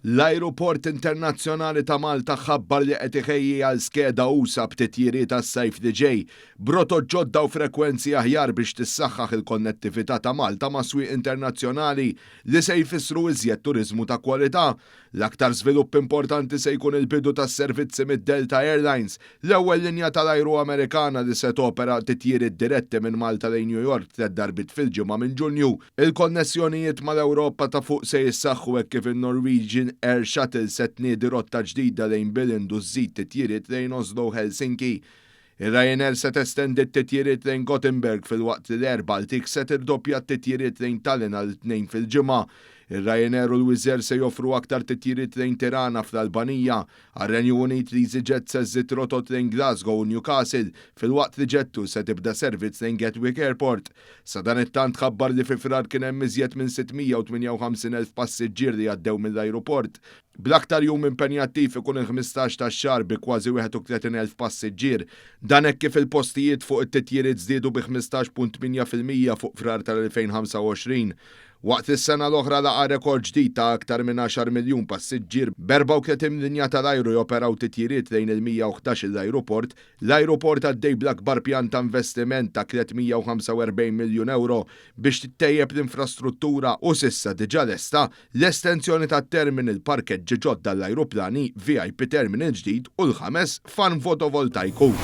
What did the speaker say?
L-Ajruport Internazzjonali ta' Malta ħabbar li qed iħejji għal skeda usa b'titjiriet tas-sajf li ġej, brotot ġodda u frekwenzi aħjar biex tissaħħaħ il-konnettività ta' Malta ma' swieq internazzjonali li se jfissru iżjed turiżmu ta' kwalità. L-aktar żvilupp importanti se jkun il-bidu tas-servizzi mid-Delta Airlines, l-ewwel linja tal-ajru Amerikana li se topera titjiriet diretti minn Malta lejn New York 3 darbit fil-ġimgħa minn Ġunju. Il-konnessjonijiet mal-Ewropa ta' fuq se jissaħħu hekk kif in-Norwegian Air Shuttle se tniedi rotta ġdida lejn Billund u żżid titjiriet lejn Oslo u Helsinki. Ir-Ryanair se testendi t-titjiriet lejn Gothenburg fil-waqt li l-Air Baltic se tirdoppja t-titjiriet lejn Tallinn għal 2 fil-ġimgħa. Ir-Ryanair u l-Wizz Air se joffru aktar titjiriet lejn Tirana fl-Albanija, għar-Renju Unit li EasyJet se żżid rotot lejn Glasgow u Newcastle fil-waqt li Jet2 se tibda servizz lejn Gatwick Airport. Sa dan it-tant ħabbar li fi frar kien hemm iżjed minn 658,000 passiġġier li għaddew mill-ajruport. Bl-aktar jum impenjattiv ikun il-15 tax-xahar bi kważi 31,000 passiġġier. Dan hekk kif il-postijiet fuq it-titjiriet żdiedu bi 15.8% fuq frar tal-2025. Waqt is-sena l-oħra laqa rekord ġdid ta' aktar minn 10 miljun passiġġier b'34 linja tal-ajru joperaw titjiriet lejn il-111 l-ajruport, l-ajruport għaddej bl-akbar pjan ta' investiment ta' 345 miljun euro biex tittejjeb l-infrastruttura u sissa diġà lesta l-estensjoni tat-terminal parkeġġi ġodda l-ajruplani VIP terminal ġdid u l-5 fan fotovoltaiku.